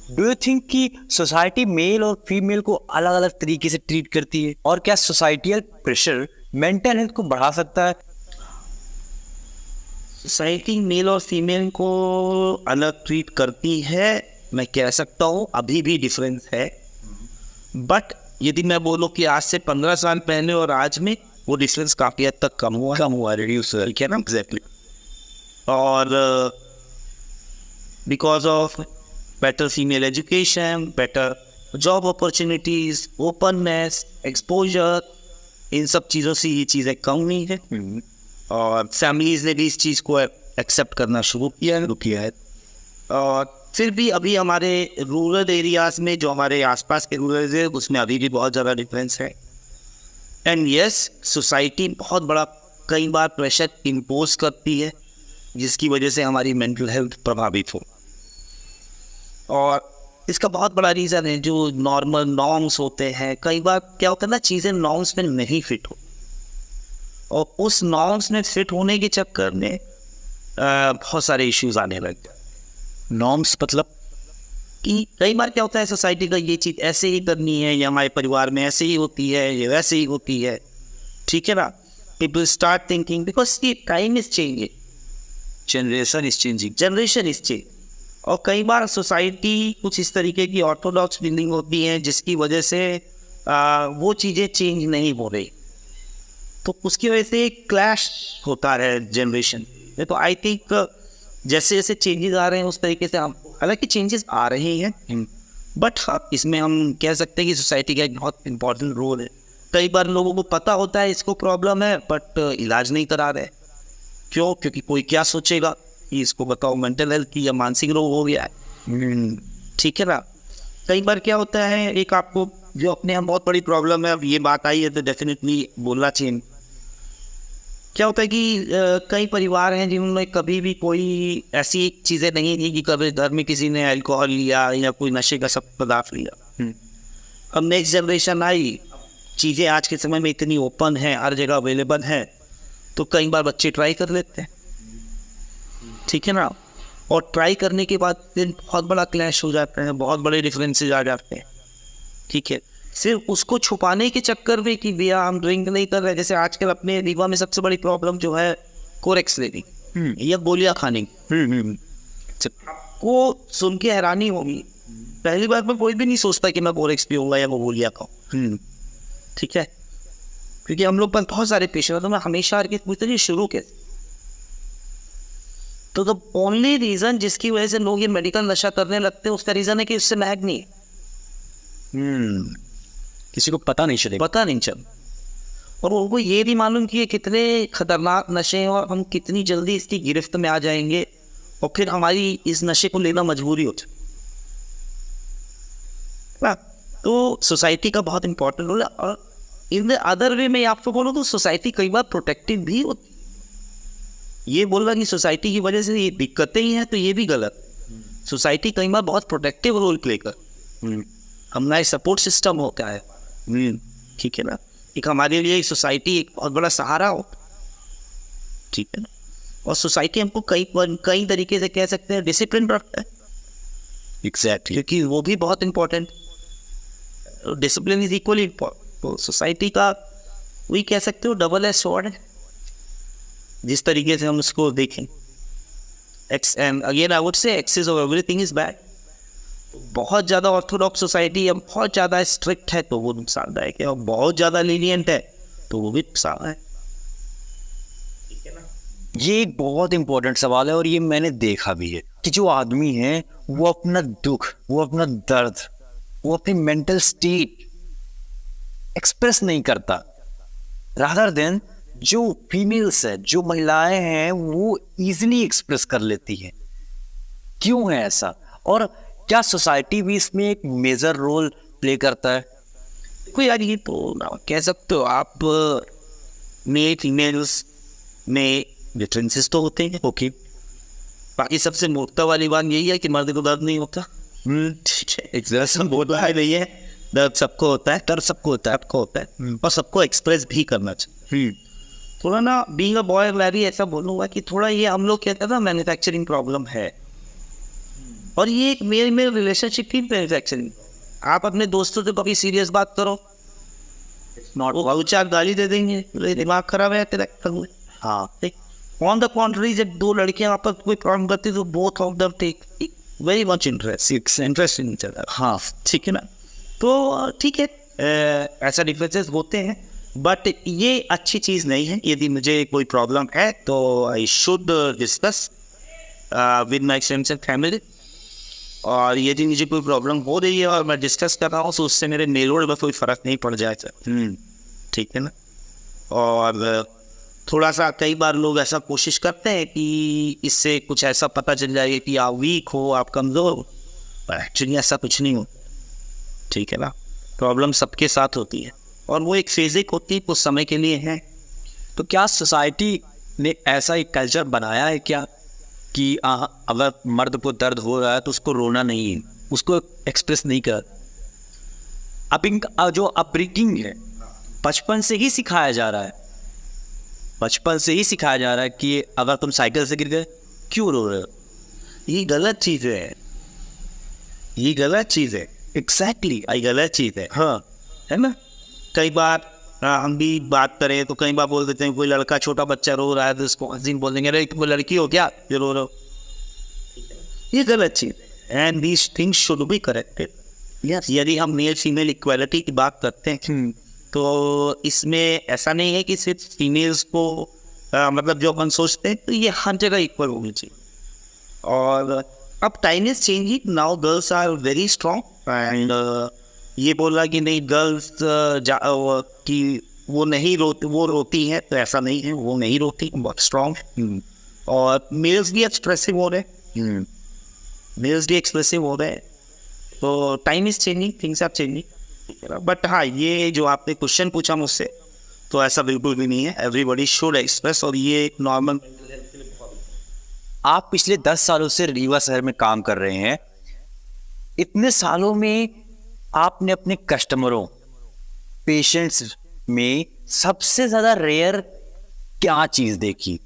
Do you think कि society mail और female को अलग अलग तरीके से ट्रीट करती है, और क्या सोसाइटियल प्रेशर मेंटल हेल्थ को बढ़ा सकता है? सोसाइटी मेल और फीमेल को अलग ट्रीट करती है, मैं कह सकता हूँ अभी भी डिफरेंस है। बट यदि मैं बोलूँ कि आज से 15 साल पहले और आज में, वो डिफरेंस काफ़ी हद तक कम हुआ, रिड्यूस हुआ, ठीक है ना, एग्जैक्टली। और because of better female education, better job opportunities, openness, exposure, इन सब चीज़ों से ये चीज़ें कम हुई है। और फैमिलीज ने भी इस चीज़ को एक्सेप्ट करना शुरू किया है। और फिर भी अभी हमारे रूरल एरियाज़ में, जो हमारे आसपास के रूरल एरिया, उसमें अभी भी बहुत ज़्यादा डिफरेंस है। एंड यस, सोसाइटी बहुत बड़ा कई बार प्रेशर इम्पोज करती है, जिसकी वजह से हमारी मेंटल हेल्थ प्रभावित हो। और इसका बहुत बड़ा रीज़न है जो नॉर्मल नॉर्म्स होते हैं। कई बार क्या होता है ना, चीज़ें नॉर्म्स में नहीं फिट हो, और उस नॉर्म्स में फिट होने के चक्कर में बहुत सारे इश्यूज आने लग जाते हैं। नॉर्म्स मतलब कि कई बार क्या होता है, सोसाइटी का ये चीज़ ऐसे ही करनी है, या हमारे परिवार में ऐसे ही होती है, ये वैसे ही होती है, ठीक है ना। पीपल स्टार्ट थिंकिंग, बिकॉज ये time is changing, generation is changing. Generation is change. और कई बार सोसाइटी कुछ इस तरीके की ऑर्थोडॉक्स फीलिंग होती है, जिसकी वजह से वो चीज़ें चेंज नहीं हो रही, तो उसकी वजह से क्लैश होता है जनरेशन में। तो आई थिंक जैसे जैसे चेंजेस आ रहे हैं उस तरीके से हम, हालांकि चेंजेस आ रहे हैं, बट हाँ, इसमें हम कह सकते हैं कि सोसाइटी का एक बहुत इंपॉर्टेंट रोल है। कई बार लोगों को पता होता है इसको प्रॉब्लम है, बट इलाज नहीं करा रहे। क्यों? क्योंकि कोई क्या सोचेगा कि इसको बताओ मेंटल हेल्थ की या मानसिक रोग हो गया है, ठीक है ना। कई बार क्या होता है, एक आपको जो अपने यहाँ बहुत बड़ी प्रॉब्लम है, अब ये बात आई है तो डेफिनेटली बोलना चाहिए। क्या होता है कि कई परिवार हैं जिनमें कभी भी कोई ऐसी चीज़ें नहीं थी कि कभी घर में किसी ने अल्कोहल लिया या कोई नशे का सब पदार्थ लिया। अब नेक्स्ट जनरेशन आई, चीज़ें आज के समय में इतनी ओपन है, हर जगह अवेलेबल है, तो कई बार बच्चे ट्राई कर लेते हैं, ठीक है ना। और ट्राई करने के बाद फिर बहुत बड़ा क्लैश हो जाता है, बहुत बड़े डिफरेंसेज आ जाते हैं, ठीक है। सिर्फ उसको छुपाने के चक्कर में कि भैया हम ड्रिंक नहीं कर रहे, जैसे आजकल अपने रीवा में सबसे बड़ी प्रॉब्लम जो है कोरेक्स लेनी या गोलियां खाने की। वो सुन के हैरानी होगी, पहली बार में कोई भी नहीं सोचता कि मैं कोरेक्स पीऊंगा या वो गोलियां खाऊं, ठीक है। क्योंकि हम लोग पर बहुत सारे पेशेंट, तो मैं हमेशा पूछते हैं शुरू कैसे। तो द ओनली रीजन जिसकी वजह से लोग ये मेडिकल नशा करने लगते हैं, उसका रीजन है कि उससे महक नहीं है। किसी को पता नहीं चल। और उनको ये भी मालूम कि ये कितने खतरनाक नशे हैं, और हम कितनी जल्दी इसकी गिरफ्त में आ जाएंगे, और फिर हमारी इस नशे को लेना मजबूरी होती है। तो सोसाइटी का बहुत इंपॉर्टेंट रोल है। और इन द अदर वे में आपको बोलूँ तो सोसाइटी कई बार प्रोटेक्टिव भी होती है। ये बोलना कि सोसाइटी की वजह से ये दिक्कतें ही हैं, तो ये भी गलत। सोसाइटी कई बार बहुत प्रोटेक्टिव रोल प्ले कर, हमारा सपोर्ट सिस्टम होता है, ठीक है ना। एक हमारे लिए सोसाइटी एक बहुत बड़ा सहारा हो, ठीक है ना। और सोसाइटी हमको कई तरीके से कह सकते हैं डिसिप्लिन रखता है, एग्जैक्टली, क्योंकि वो भी बहुत important, discipline is equally important. तो सोसाइटी का वही कह सकते हो डबल एज स्वॉर्ड है, जिस तरीके से हम उसको देखें। Again I would say excess of everything is bad. बहुत ज़्यादा ऑर्थोडॉक्स सोसाइटी है, बहुत ज़्यादा स्ट्रिक्ट है तो वो नुकसानदायक है, और बहुत ज़्यादा लीनियंट है तो वो भी नुकसान है, ठीक है ना। ये एक बहुत इंपॉर्टेंट सवाल है, और ये मैंने देखा भी है कि जो आदमी है वो अपना दुख, वो अपना दर्द, वो अपनी मेंटल स्टेट एक्सप्रेस नहीं करता, रादर देन जो फीमेल्स है, जो महिलाएं हैं, वो इजीली एक्सप्रेस कर लेती हैं। क्यों है ऐसा, और क्या सोसाइटी भी इसमें एक मेजर रोल प्ले करता है? देखो यार, ये तो कह सकते हो आप, मेल फीमेल्स में डिफरेंसेस तो होते हैं, ओके। बाकी सबसे मोटा वाली बात यही है कि मर्द को दर्द नहीं होता, ठीक है। एग्जैक्शन बोल रहा है नहीं है, दर्द सबको होता है, दर्द सबको होता है, और सबको एक्सप्रेस भी करना चाहिए। थोड़ा ना बीइंग अ बॉय मैं भी ऐसा बोलूँगा कि थोड़ा ये हम लोग कहते हैं ना मैन्युफैक्चरिंग प्रॉब्लम है, और ये एक मेल मेल रिलेशनशिप की एक्चुअली। आप अपने दोस्तों से कभी सीरियस बात करो, नॉट वो चार गाली दे देंगे, तेरा दिमाग खराब है तेरा। हाँ, ऑन द कॉन्ट्री, जब दो लड़कियां आपस में कोई प्रॉब्लम करती है तो both of them take very much interest in each other. हाँ, ठीक है ना। तो ठीक है, ऐसा डिफरेंसेस होते हैं, बट ये अच्छी चीज़ नहीं है। यदि मुझे कोई प्रॉब्लम है तो I should discuss with my friends and family. और यदि मुझे कोई प्रॉब्लम हो रही है और मैं डिस्कस कर रहा हूँ तो उससे मेरे नेलवर्ड में कोई फ़र्क नहीं पड़ जाएगा। ठीक है ना। और थोड़ा सा कई बार लोग ऐसा कोशिश करते हैं कि इससे कुछ ऐसा पता चल जाएगा कि आप वीक हो, आप कमज़ोर हो, पर एक्चुअली ऐसा कुछ नहीं हो। ठीक है ना। प्रॉब्लम सबके साथ होती है और वो एक फेजिक होती है, कुछ समय के लिए है। तो क्या सोसाइटी ने ऐसा एक कल्चर बनाया है क्या कि अगर मर्द को दर्द हो रहा है तो उसको रोना नहीं है, उसको एक्सप्रेस नहीं कर। जो अपब्रिंगिंग है, बचपन से ही सिखाया जा रहा है, बचपन से ही सिखाया जा रहा है कि अगर तुम साइकिल से गिर गए क्यों रो रहे हो। ये गलत चीज़ है, ये गलत चीज़ है। एग्जैक्टली, ये गलत चीज़ है। हाँ, है ना। कई बार हम भी बात करें तो कई बार बोल देते हैं कोई लड़का छोटा बच्चा रो रहा है तो उसको हसीन बोल देंगे, अरे वो लड़की हो क्या जो रो रहे हो। ये गलत चीज़ है and these things should be corrected. Yes, यदि हम मेल फीमेल इक्वालिटी की बात करते हैं तो इसमें ऐसा नहीं है कि सिर्फ फीमेल्स को मतलब जो अपन सोचते हैं तो ये हर जगह इक्वल होनी चाहिए। और अब time is changing, now girls are very strong and ये बोल रहा कि नहीं गर्ल्स कि वो नहीं रोती, वो रोती हैं, तो ऐसा नहीं है, वो नहीं रोती, बहुत स्ट्रॉन्ग। और मेल्स भी एक्सप्रेसिव हो रहे हैं, मेल्स भी एक्सप्रेसिव हो रहे हैं। तो time is changing, things are changing. But हाँ, ये जो आपने क्वेश्चन पूछा मुझसे तो ऐसा बिल्कुल भी नहीं है। एवरीबॉडी शुड एक्सप्रेस और ये एक नॉर्मल। आप पिछले 10 सालों से रीवा शहर में काम कर रहे हैं। इतने सालों में आपने अपने कस्टमरों, पेशेंट्स में सबसे ज्यादा रेयर क्या चीज देखी?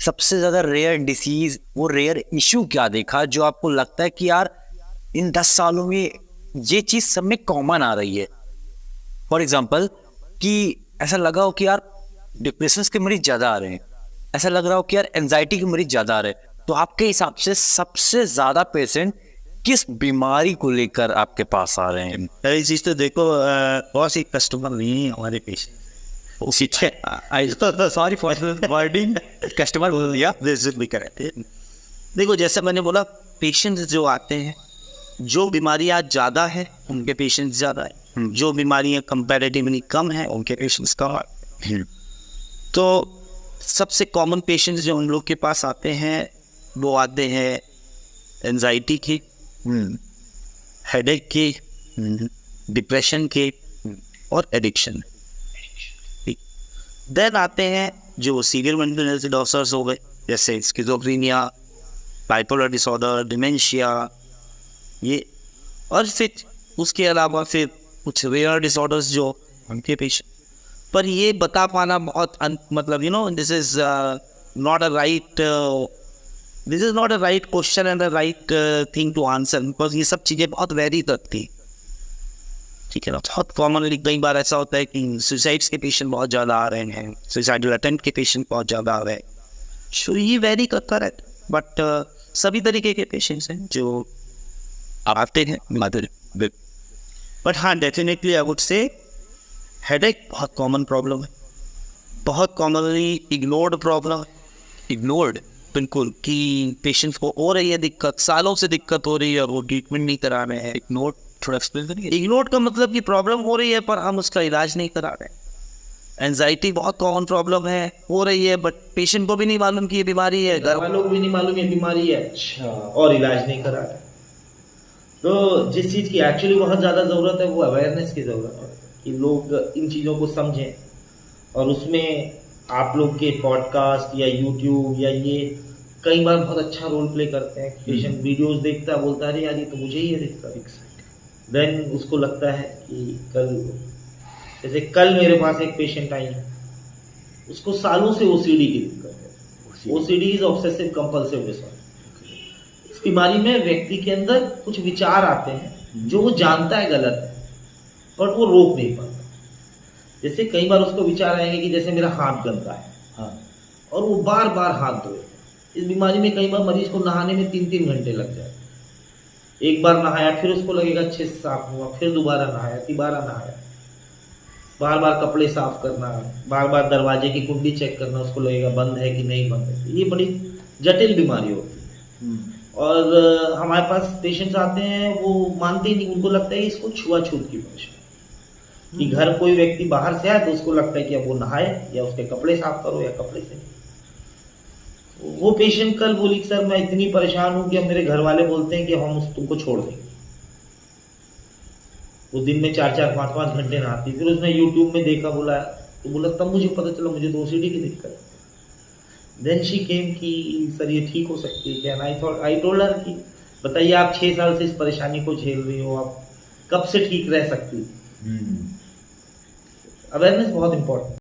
सबसे ज्यादा रेयर डिसीज, वो रेयर इश्यू क्या देखा जो आपको लगता है कि यार इन 10 सालों में ये चीज सब में कॉमन आ रही है? फॉर एग्जाम्पल कि ऐसा लगा हो कि यार डिप्रेशन के मरीज ज्यादा आ रहे हैं, ऐसा लग रहा हो कि यार एंजाइटी के मरीज ज्यादा आ रहे हैं, तो आपके हिसाब से सबसे ज्यादा पेशेंट किस बीमारी को लेकर आपके पास आ रहे हैं? पहली चीज तो देखो, बहुत सी कस्टमर नहीं है हमारे patient. Sorry for wording, customer बोल दिया। देखो जैसे मैंने बोला, पेशेंट्स जो आते हैं, जो बीमारियां ज़्यादा है उनके पेशेंट्स ज़्यादा है, जो बीमारियां कंपैरेटिवली कम है उनके पेशेंट्स कम है। तो सबसे कॉमन पेशेंट्स जो हम लोग के पास आते हैं वो आते हैं एंजाइटी के, हेडेक के, डिप्रेशन के और एडिक्शन। देन आते हैं जो सीवियर मेंटल हेल्थ डिसऑर्डर्स हो गए, जैसे स्किज़ोफ्रेनिया, बाइपोलर डिसऑर्डर, डिमेंशिया, ये। और फिर उसके अलावा फिर कुछ रेयर डिसऑर्डर्स जो उनके पेशेंट। पर ये बता पाना बहुत मतलब this is not a right question and a right thing to answer, because ये सब चीज़ें बहुत वेरी करती। ठीक है ना। बहुत कॉमनली कई बार ऐसा होता है कि सुसाइड्स के पेशेंट बहुत ज़्यादा आ रहे हैं, सुसाइडल अटेम्प्ट के पेशेंट बहुत ज़्यादा आ रहे हैं। सो ये वेरी करता रहता है, बट सभी तरीके के पेशेंट्स हैं जो आते हैं मदर। बट हाँ, डेफिनेटली आई वुड से हेडेक बहुत कॉमन प्रॉब्लम है, बहुत कॉमनली इग्नोर्ड प्रॉब्लम है। इग्नोर्ड, बिल्कुल, कि पेशेंट्स को हो रही है दिक्कत, सालों से दिक्कत हो रही है और वो ट्रीटमेंट नहीं करा रहे हैं। इग्नोर्ड थोड़ा एक्सप्लेन करिए। इग्नोर्ड का मतलब कि प्रॉब्लम हो रही है पर हम उसका इलाज नहीं करा रहे हैं। एंजाइटी बहुत कॉमन प्रॉब्लम है, हो रही है बट पेशेंट को भी नहीं मालूम कि ये बीमारी है, घर वालों को भी नहीं मालूम ये बीमारी है, अच्छा, और इलाज नहीं करा रहे। तो जिस चीज़ की एक्चुअली बहुत ज़्यादा ज़रूरत है वो अवेयरनेस की ज़रूरत है, कि लोग इन चीज़ों को समझें। और उसमें आप लोग के पॉडकास्ट या यूट्यूब या ये कई बार बहुत अच्छा रोल प्ले करते हैं। पेशेंट वीडियोस देखता है, बोलता है अरे यार ये तो मुझे ही है दिक्कत। देन उसको लगता है कि जैसे कल मेरे पास एक पेशेंट आई है, उसको सालों से ओसीडी की दिक्कत है। OCD is obsessive compulsive disorder. इस बीमारी में व्यक्ति के अंदर कुछ विचार आते हैं जो वो जानता है गलत है, पर वो रोक नहीं पाता। जैसे कई बार उसको विचार आएंगे कि जैसे मेरा हाथ गंदा है, हाँ, और वो बार बार हाथ धोए। इस बीमारी में कई बार मरीज को नहाने में 3-3 घंटे लग जाए। एक बार नहाया फिर उसको लगेगा अच्छे से साफ हुआ, फिर दोबारा नहाया, तिबारा नहाया, बार बार कपड़े साफ करना, बार बार दरवाजे की कुंडी चेक करना, उसको लगेगा बंद है कि नहीं बंद है। ये बड़ी जटिल बीमारी होती है। और हमारे पास पेशेंट्स आते हैं, वो मानते ही नहीं, उनको लगता है इसको छुआछूत की परेशानी, कि घर कोई व्यक्ति बाहर से आए तो उसको लगता है कि अब वो नहाए या उसके कपड़े साफ करो या कपड़े से। वो पेशेंट कल बोली कि सर मैं इतनी परेशान हूं कि अब मेरे घर वाले बोलते हैं कि हम तुमको छोड़ देंगे। वो दिन में 4-4, 5-5 घंटे नहाती। फिर उसने यूट्यूब में देखा, बोला तो बोला तब मुझे पता चला मुझे तो ओसीडी की दिक्कत है। देन शी केम कि सर ये ठीक हो सकती है क्या? आई टोल्ड हर कि बताइए आप 6 साल से इस परेशानी को झेल रही हो, आप कब से ठीक रह सकती? अवेयरनेस बहुत इंपॉर्टेंट।